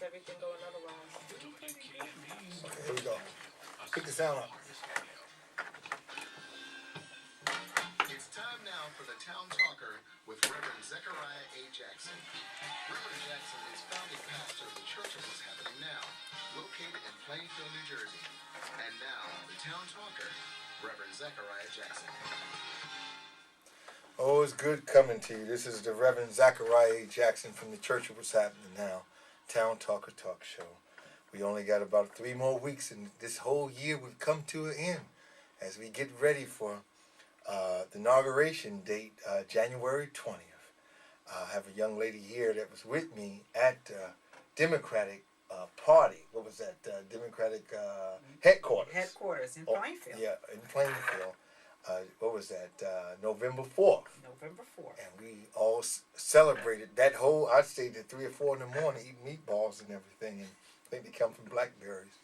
everything going otherwise. Okay, here we go. Pick the sound up. It's time now for the Town Talker with Reverend Zechariah A. Jackson. Reverend Jackson is founding pastor of the Church of What's Happening Now, located in Plainfield, New Jersey. And now, the Town Talker, Reverend Zechariah Jackson. Oh, it's good coming to you. This is the Reverend Zechariah A. Jackson from the Church of What's Happening Now, Town Talker Talk Show. We only got about 3 more weeks, and this whole year will come to an end as we get ready for the inauguration date, January 20th. I have a young lady here that was with me at Democratic Party. What was that? Democratic headquarters. Headquarters in Plainfield. Yeah, in Plainfield. What was that? November 4th. November 4th. And we all celebrated that whole, I'd say to 3 or 4 in the morning, eating meatballs and everything. And I think they come from blackberries.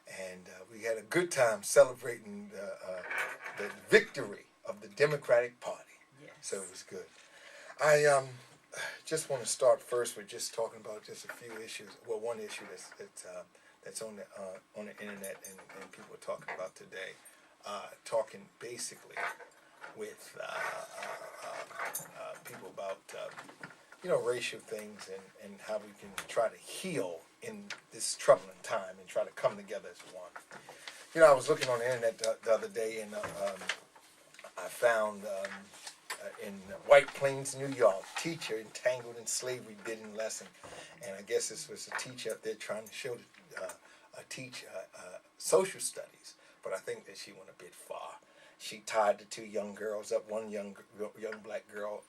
And we had a good time celebrating the victory of the Democratic Party. Yes. So it was good. I just want to start first with just talking about just a few issues. Well, one issue that's on the internet and people are talking about today. Talking basically with people about racial things and how we can try to heal in this troubling time and try to come together as one. I was looking on the internet the other day and I found in White Plains, New York, teacher entangled in slavery bidding lesson, and I guess this was a teacher up there trying to show teach social studies. But I think that she went a bit far. She tied the 2 young girls up. One young black girl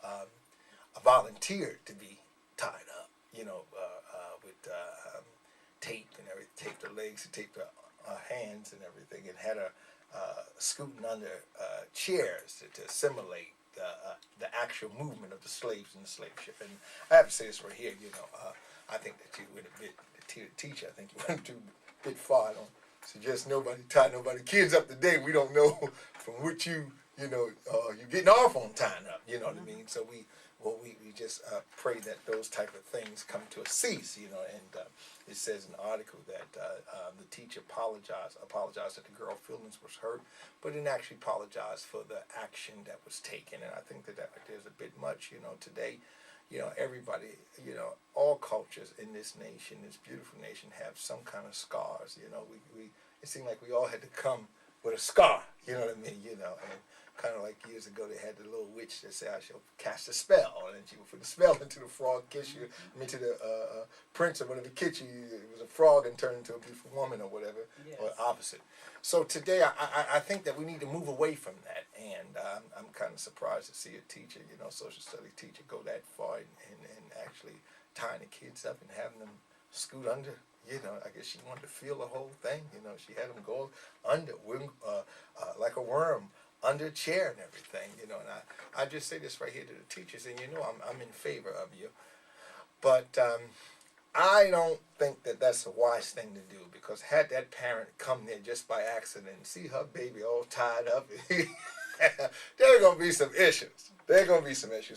volunteered to be tied up, with tape and everything, taped her legs, taped her hands and everything, and had her scooting under chairs to simulate the actual movement of the slaves in the slave ship. And I have to say this right here, I think that you went a bit, the teacher, I think you went too bit far. I don't suggest nobody tie nobody kids up today. We don't know from which you're getting off on tying up. You know what I mean? So we just pray that those type of things come to a cease. And it says in the article that the teacher apologized that the girl's feelings was hurt, but didn't actually apologize for the action that was taken. And I think that there's a bit much. Today. Everybody, all cultures in this nation, this beautiful nation, have some kind of scars. It seemed like we all had to come with a scar. You know what I mean? And kind of like years ago, they had the little witch that said, "I shall cast a spell," and then she would put the spell into the frog, kiss you, into the prince or whatever, kiss you. It was a frog and turned into a beautiful woman or whatever, yes. Or opposite. So today, I think that we need to move away from that, and I'm kind of surprised to see a teacher, social studies teacher, go that far and actually tying the kids up and having them scoot under. I guess she wanted to feel the whole thing. She had them go under, like a worm, under a chair and everything. And I just say this right here to the teachers, and I'm in favor of you, but I don't think that that's a wise thing to do, because had that parent come there just by accident and see her baby all tied up, there are going to be some issues.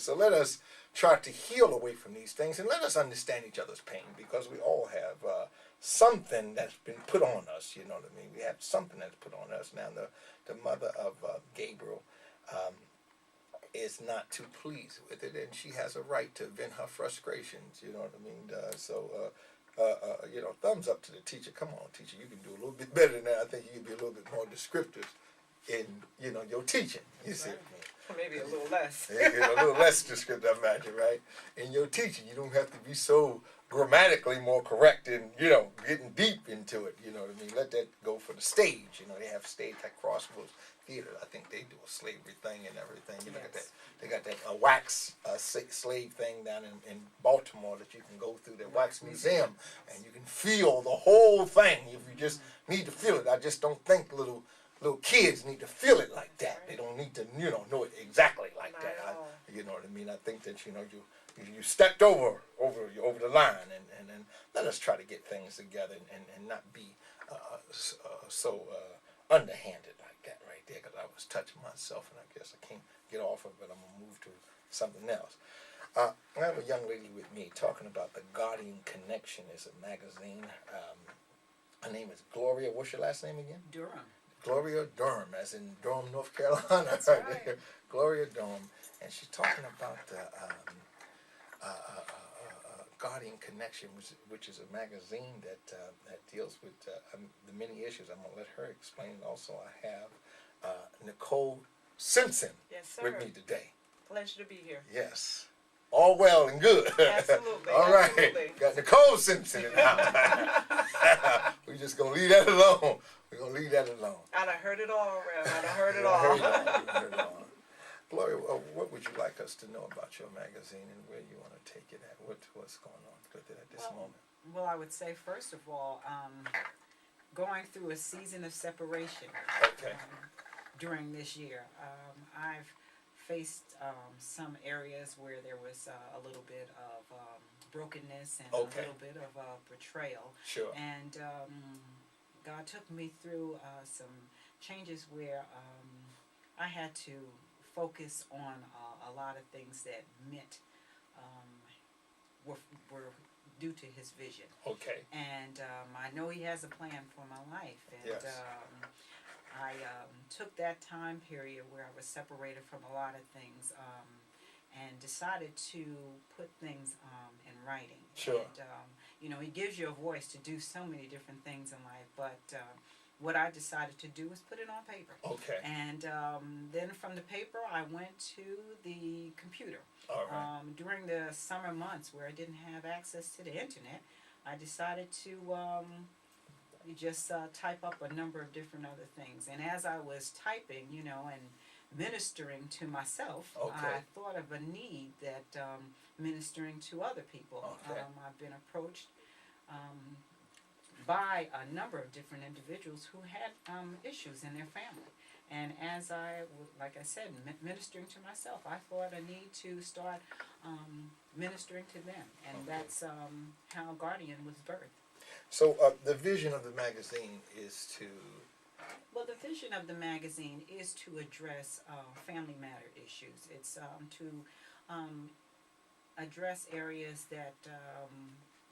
So let us try to heal away from these things, and let us understand each other's pain, because we all have something that's been put on us. You know what I mean? We have something that's put on us. Now, the mother of Gabriel is not too pleased with it, and she has a right to vent her frustrations. You know what I mean? Thumbs up to the teacher. Come on, teacher, you can do a little bit better than that. I think you can be a little bit more descriptive in your teaching. You see what I mean? Maybe a little less. A little less descriptive, I imagine, right? In your teaching, you don't have to be so grammatically more correct and, getting deep into it. You know what I mean? Let that go for the stage. They have stage like Crossroads Theater. I think they do a slavery thing and everything. Yes. They got that wax slave thing down in Baltimore that you can go through, that wax museum, and you can feel the whole thing if you just need to feel it. I just don't think little kids need to feel it like that. They don't need to, know it exactly like that. You know what I mean? I think that, you stepped over the line, and let us try to get things together and not be so underhanded like that right there, because I was touching myself, and I guess I can't get off of it. I'm going to move to something else. I have a young lady with me talking about the Guardian Connection. It's a magazine. Her name is Gloria. What's your last name again? Durham. Gloria Durham, as in Durham, North Carolina. That's right. Gloria Durham, and she's talking about the Guardian Connection, which is a magazine that deals with the many issues. I'm gonna let her explain. Also, I have Nicole Simpson Yes, sir. with me today. Pleasure to be here. Yes. All well and good. Absolutely. All right. Absolutely. Got Nicole Simpson in the house. We're just going to leave that alone. We're going to leave that alone. I done heard it all, Rev. I done heard it I all. heard it all. Gloria, what would you like us to know about your magazine and where you want to take it at? What's going on with it at this moment? Well, I would say, first of all, going through a season of separation Okay. during this year. I've faced some areas where there was a little bit of brokenness and Okay. a little bit of betrayal. Sure. And God took me through some changes where I had to focus on a lot of things that meant were due to His vision. Okay. And I know He has a plan for my life. And Yes. I took that time period where I was separated from a lot of things and decided to put things in writing. Sure. And, He gives you a voice to do so many different things in life, but what I decided to do was put it on paper. Okay. And then from the paper, I went to the computer. All right. During the summer months where I didn't have access to the internet, I decided to just type up a number of different other things. And as I was typing, and ministering to myself, Okay. I thought of a need that ministering to other people. Okay. I've been approached by a number of different individuals who had issues in their family. And as I, like I said, ministering to myself, I thought I need to start ministering to them. And Okay. that's how Guardian was birthed. So the vision of the magazine is to... Well, the vision of the magazine is to address family matter issues. It's to address areas that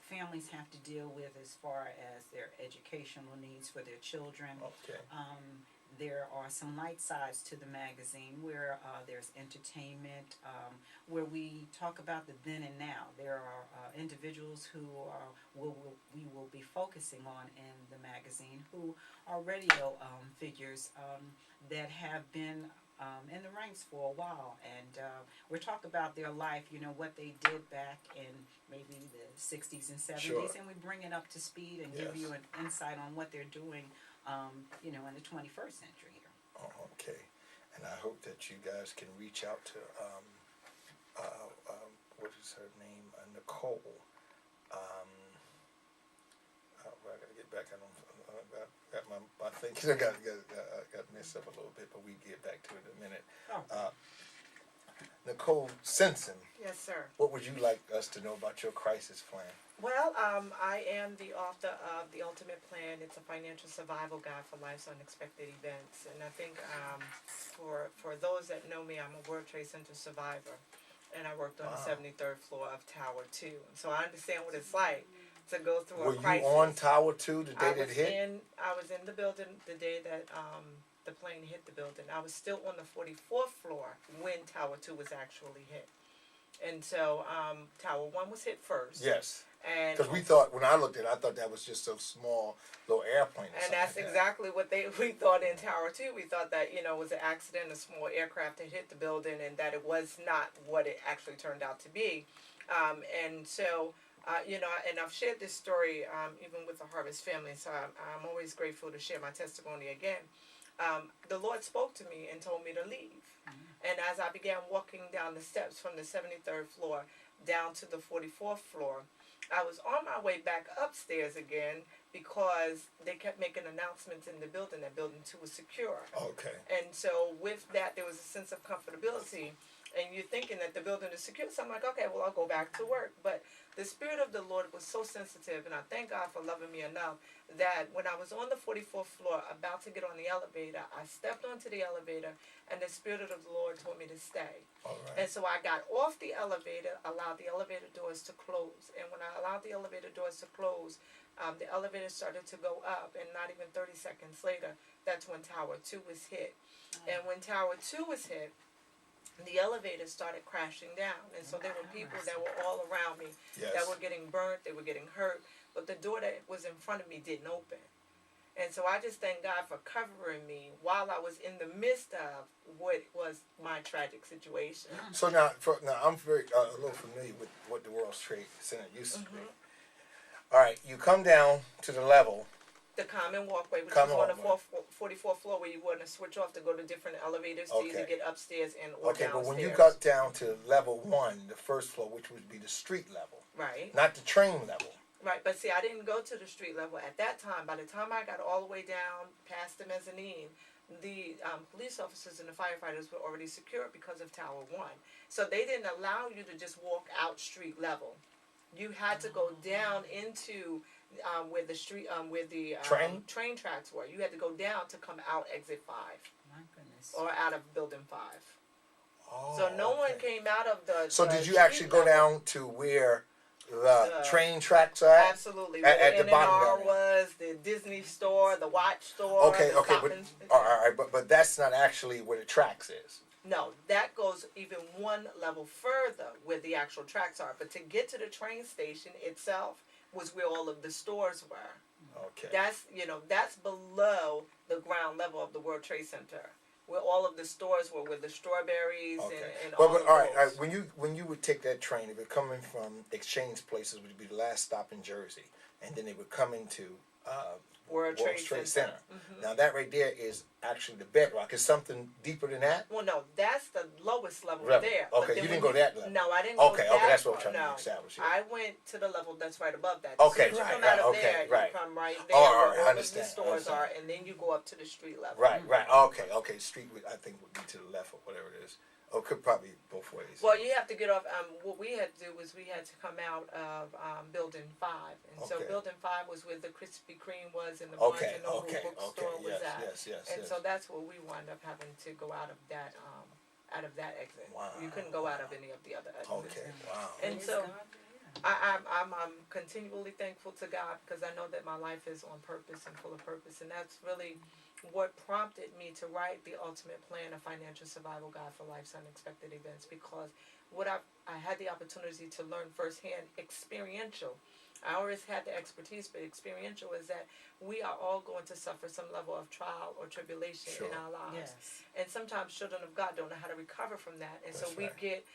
families have to deal with as far as their educational needs for their children. Okay. There are some light sides to the magazine where there's entertainment, where we talk about the then and now. There are individuals who we will be focusing on in the magazine who are radio figures that have been in the ranks for a while. And we're talking about their life, what they did back in maybe the 60s and 70s. Sure. And we bring it up to speed and Yes. give you an insight on what they're doing in the 21st century here. Oh, okay. And I hope that you guys can reach out to, what is her name? Nicole. I gotta get back. I got my thinking. I got messed up a little bit, but we get back to it in a minute. Oh. Nicole Simpson, Yes, sir. what would you like us to know about your crisis plan? Well, I am the author of The Ultimate Plan. It's a financial survival guide for life's unexpected events. And I think for those that know me, I'm a World Trade Center survivor. And I worked on Wow. the 73rd floor of Tower 2. So I understand what it's like to go through Were a you crisis. on Tower 2 the day I that was hit? I was in the building the day that the plane hit the building. I was still on the 44th floor when Tower 2 was actually hit. And so Tower 1 was hit first. Yes. And Because we thought, when I looked at it, I thought that was just a small little airplane. Or and something that's like that. exactly what we thought in Tower 2. We thought that, it was an accident, a small aircraft that hit the building, and that it was not what it actually turned out to be. And so, and I've shared this story even with the Harvest family, so I'm always grateful to share my testimony again. The Lord spoke to me and told me to leave. And as I began walking down the steps from the 73rd floor down to the 44th floor, I was on my way back upstairs again because they kept making announcements in the building that building 2 was secure. Okay. And so with that, there was a sense of comfortability. and you're thinking that the building is secure. So I'm like, okay, well, I'll go back to work. But the Spirit of the Lord was so sensitive, and I thank God for loving me enough that when I was on the 44th floor about to get on the elevator, I stepped onto the elevator, and the Spirit of the Lord told me to stay. All And right. so I got off the elevator, allowed the elevator doors to close. And when I allowed the elevator doors to close, the elevator started to go up, and not even 30 seconds later, that's when Tower 2 was hit. And when Tower 2 was hit, the elevator started crashing down. And so there were people that were all around me Yes. that were getting burnt, they were getting hurt, but the door that was in front of me didn't open. And so I just thank God for covering me while I was in the midst of what was my tragic situation. So now, I'm very a little familiar with what the World Trade Center used to be. All right, you come down to the level. The common walkway, which Common is on the walkway. 44th floor, where you want to switch off to go to different elevators to either Okay. get upstairs and or Okay, downstairs. but when you got down to level 1, the first floor, which would be the street level, Right. not the train level. Right, but see, I didn't go to the street level at that time. By the time I got all the way down past the mezzanine, the police officers and the firefighters were already secured because of Tower 1. So they didn't allow you to just walk out street level. You had to go down into where the street, where the train tracks were. You had to go down to come out exit 5 My goodness. or out of building 5. Oh, So no one okay. came out of the. So the did you street actually go level. down to where the The- train tracks are at? Absolutely. At Where the the bottom N&R area. was, the Disney store, the watch store. Okay, the okay, Stop but and- all right, but that's not actually where the tracks is. No, that goes even one level further where the actual tracks are. But to get to the train station itself was where all of the stores were. Okay. That's below the ground level of the World Trade Center, where all of the stores were, with the strawberries Okay. and But all of all right, those. when you would take that train, if it coming from Exchange Places, would be the last stop in Jersey, and then it would come into World Trade Center. Now that right there is actually the bedrock. Is something deeper than that? Well, no, that's the lowest level Level. there. Okay, But then you when didn't go that level. No, I didn't Okay, go okay, that that's what I'm far. trying to No. establish here. I went to the level that's right above that. Okay, so you right, come out of okay, there, right. you come right there Oh, all where right, I all of understand, the stores understand. are, and then you go up to the street level. Right, okay. Street, I think would be to the left or whatever it is. Or could probably both ways. Well, you have to get off. What we had to do was we had to come out of Building 5, and so Okay. Building 5 was where the Krispy Kreme was and the Barnes and Noble bookstore was at. Yes. And so that's where we wound up having to go out of that exit. Wow. You couldn't go out of any of the other exits. Okay, wow. And Praise so God, yeah. I'm continually thankful to God because I know that my life is on purpose and full of purpose, and that's really what prompted me to write the Ultimate Plan, a Financial Survival Guide for Life's Unexpected Events, because I had the opportunity to learn firsthand, experiential. I always had the expertise, but experiential is that we are all going to suffer some level of trial or tribulation in our lives. Yes. And sometimes children of God don't know how to recover from that. And so That's we right. get,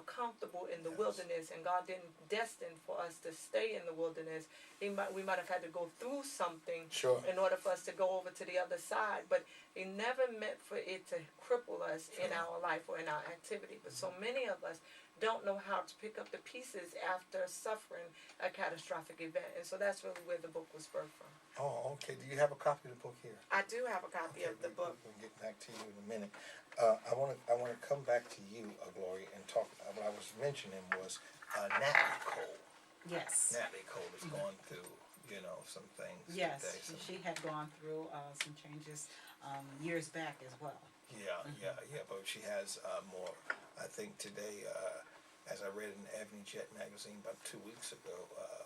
comfortable in the wilderness, and God didn't destine for us to stay in the wilderness. We might have had to go through something Sure. in order for us to go over to the other side. But He never meant for it to cripple us in our life or in our activity. But so many of us don't know how to pick up the pieces after suffering a catastrophic event. And so that's really where the book was birthed from. Oh, okay. Do you have a copy of the book here? I do have a copy of the book. We'll get back to you in a minute. I want to come back to you, Gloria, and talk. What I was mentioning was Natalie Cole. Yes. Natalie Cole is going through, some things Yes, today. she had gone through some changes years back as well. Yeah. But she has more. I think today, as I read in Ebony Jet magazine about 2 weeks ago,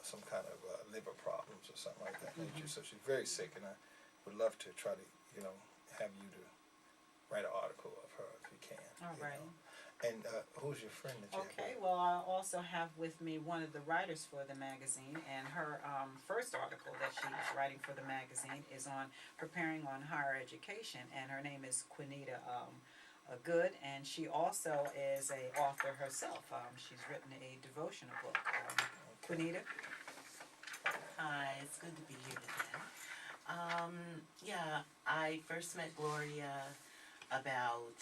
some kind of liver problems or something like that nature. So she's very sick, and I would love to try to, have you to write an article of her if you can. All right. And who's your friend that you Okay, have? well, I also have with me one of the writers for the magazine, and her first article that she's writing for the magazine is on preparing on higher education, and her name is Quinita Good, and she also is a author herself. She's written a devotional book. Quinita? Hi, it's good to be here today. I first met Gloria about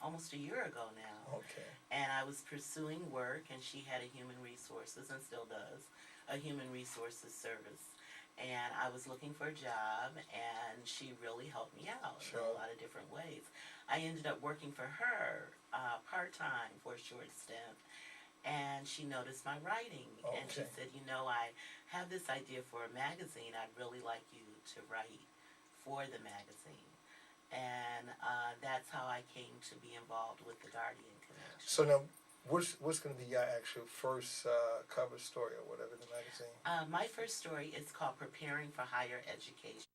almost a year ago now. Okay. And I was pursuing work, and she had a human resources, and still does, a human resources service. And I was looking for a job, and she really helped me out in Sure. a lot of different ways. I ended up working for her part-time for a short stint, and she noticed my writing, and she Okay. said, you know, I have this idea for a magazine. I'd really like you to write for the magazine. And that's how I came to be involved with the Guardian Connection. So now, what's going to be your actual first cover story or whatever in the magazine? My first story is called Preparing for Higher Education.